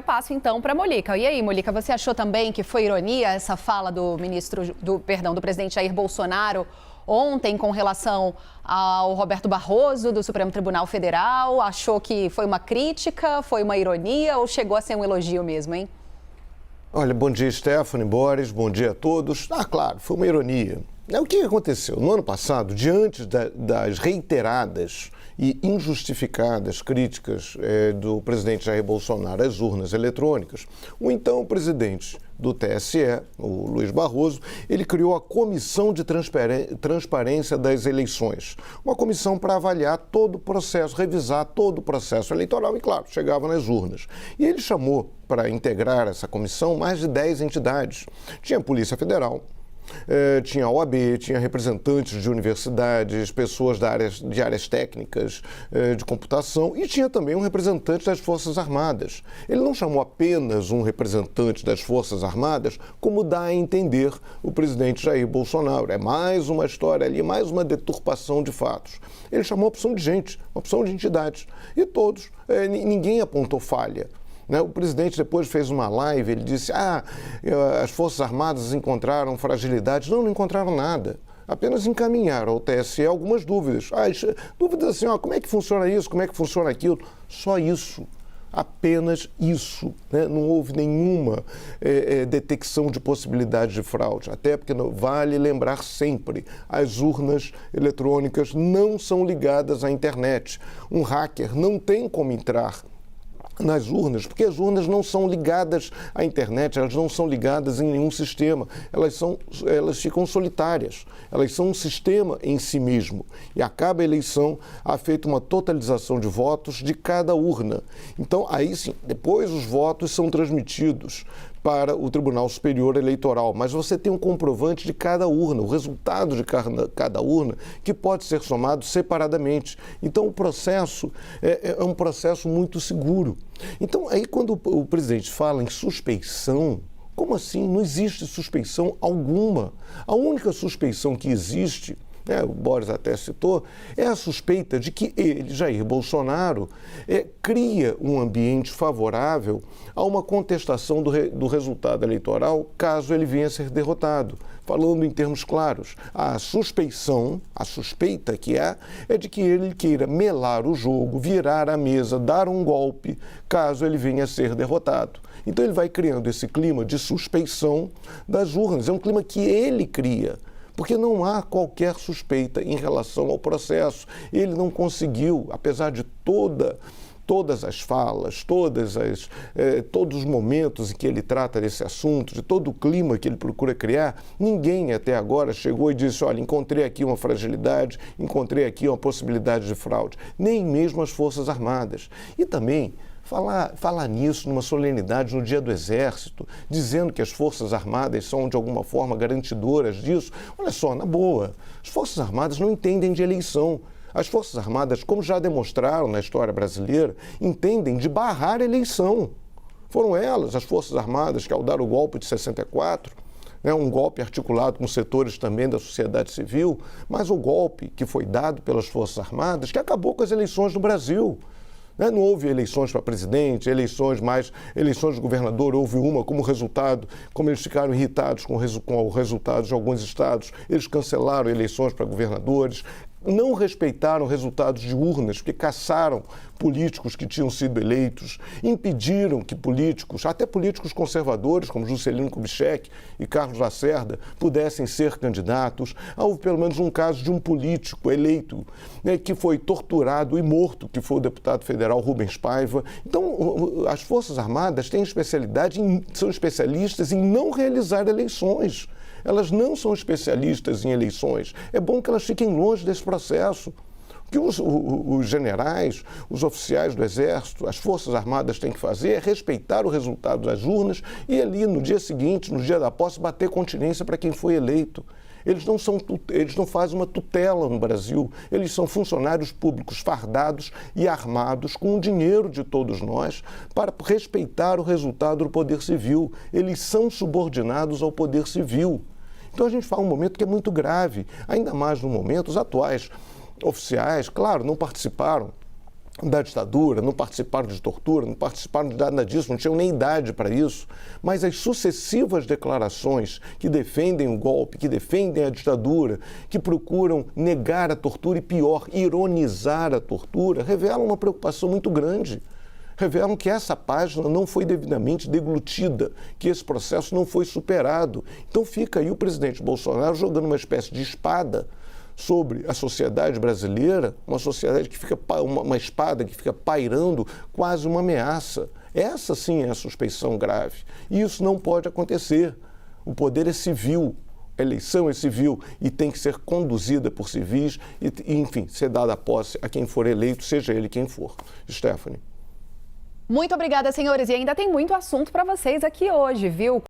passo então para Molika. E aí, Molika, você achou também que foi ironia essa fala do do presidente Jair Bolsonaro ontem com relação ao Roberto Barroso, do Supremo Tribunal Federal? Achou que foi uma crítica, foi uma ironia ou chegou a ser um elogio mesmo, hein? Olha, bom dia, Stephanie, Boris, bom dia a todos. Claro, foi uma ironia. O que aconteceu? No ano passado, diante das reiteradas e injustificadas críticas do presidente Jair Bolsonaro às urnas eletrônicas, o então presidente do TSE, o Luiz Barroso, ele criou a Comissão de Transparência das Eleições. Uma comissão para avaliar todo o processo, revisar todo o processo eleitoral e, claro, chegava nas urnas. E ele chamou para integrar essa comissão mais de 10 entidades. Tinha a Polícia Federal, tinha a OAB, tinha representantes de universidades, pessoas de áreas técnicas de computação e tinha também um representante das Forças Armadas. Ele não chamou apenas um representante das Forças Armadas, como dá a entender o presidente Jair Bolsonaro. É mais uma história ali, mais uma deturpação de fatos. Ele chamou a opção de gente, a opção de entidades. E todos, ninguém apontou falha. O presidente depois fez uma live, ele disse, as Forças Armadas encontraram fragilidades. Não encontraram nada. Apenas encaminharam ao TSE algumas dúvidas. Dúvidas assim, como é que funciona isso, como é que funciona aquilo. Só isso. Apenas isso. Não houve nenhuma detecção de possibilidade de fraude. Até porque vale lembrar sempre, as urnas eletrônicas não são ligadas à internet. Um hacker não tem como entrar nas urnas, porque as urnas não são ligadas à internet, elas não são ligadas em nenhum sistema, elas ficam solitárias, elas são um sistema em si mesmo. E acaba a eleição, há feita uma totalização de votos de cada urna. Então, aí sim, depois os votos são transmitidos para o Tribunal Superior Eleitoral, mas você tem um comprovante de cada urna, o resultado de cada urna, que pode ser somado separadamente. Então, o processo é um processo muito seguro. Então, aí quando o presidente fala em suspeição, como assim? Não existe suspeição alguma. A única suspeição que existe, o Boris até citou, é a suspeita de que ele, Jair Bolsonaro, cria um ambiente favorável a uma contestação do resultado eleitoral caso ele venha a ser derrotado. Falando em termos claros, a suspeita que é de que ele queira melar o jogo, virar a mesa, dar um golpe, caso ele venha a ser derrotado. Então ele vai criando esse clima de suspeição das urnas, é um clima que ele cria. Porque não há qualquer suspeita em relação ao processo. Ele não conseguiu, apesar de todas as falas, todos os momentos em que ele trata desse assunto, de todo o clima que ele procura criar, ninguém até agora chegou e disse, olha, encontrei aqui uma fragilidade, encontrei aqui uma possibilidade de fraude. Nem mesmo as Forças Armadas. E também falar nisso numa solenidade no Dia do Exército, dizendo que as Forças Armadas são, de alguma forma, garantidoras disso. Olha só, na boa, as Forças Armadas não entendem de eleição. As Forças Armadas, como já demonstraram na história brasileira, entendem de barrar a eleição. Foram elas, as Forças Armadas, que ao dar o golpe de 64, um golpe articulado com setores também da sociedade civil, mas o golpe que foi dado pelas Forças Armadas, que acabou com as eleições no Brasil. Não houve eleições para presidente, eleições de governador, houve uma como resultado, como eles ficaram irritados com o resultado de alguns estados, eles cancelaram eleições para governadores, não respeitaram resultados de urnas, porque caçaram políticos que tinham sido eleitos, impediram que políticos, até políticos conservadores, como Juscelino Kubitschek e Carlos Lacerda, pudessem ser candidatos. Houve pelo menos um caso de um político eleito, que foi torturado e morto, que foi o deputado federal Rubens Paiva. Então, as Forças Armadas têm são especialistas em não realizar eleições. Elas não são especialistas em eleições. É bom que elas fiquem longe desse processo. O que os generais, os oficiais do Exército, as Forças Armadas têm que fazer é respeitar o resultado das urnas e ali, no dia seguinte, no dia da posse, bater continência para quem foi eleito. Eles não fazem uma tutela no Brasil, eles são funcionários públicos fardados e armados com o dinheiro de todos nós para respeitar o resultado do Poder Civil. Eles são subordinados ao Poder Civil. Então a gente fala um momento que é muito grave, ainda mais no momento, os atuais oficiais, claro, não participaram da ditadura, não participaram de tortura, não participaram de nada disso, não tinham nem idade para isso, mas as sucessivas declarações que defendem o golpe, que defendem a ditadura, que procuram negar a tortura e, pior, ironizar a tortura, revelam uma preocupação muito grande. Revelam que essa página não foi devidamente deglutida, que esse processo não foi superado. Então fica aí o presidente Bolsonaro jogando uma espécie de espada sobre a sociedade brasileira, uma sociedade que fica, uma espada que fica pairando quase uma ameaça. Essa sim é a suspeição grave. E isso não pode acontecer. O poder é civil, a eleição é civil e tem que ser conduzida por civis e, enfim, ser dada a posse a quem for eleito, seja ele quem for. Stephanie. Muito obrigada, senhores. E ainda tem muito assunto para vocês aqui hoje, viu?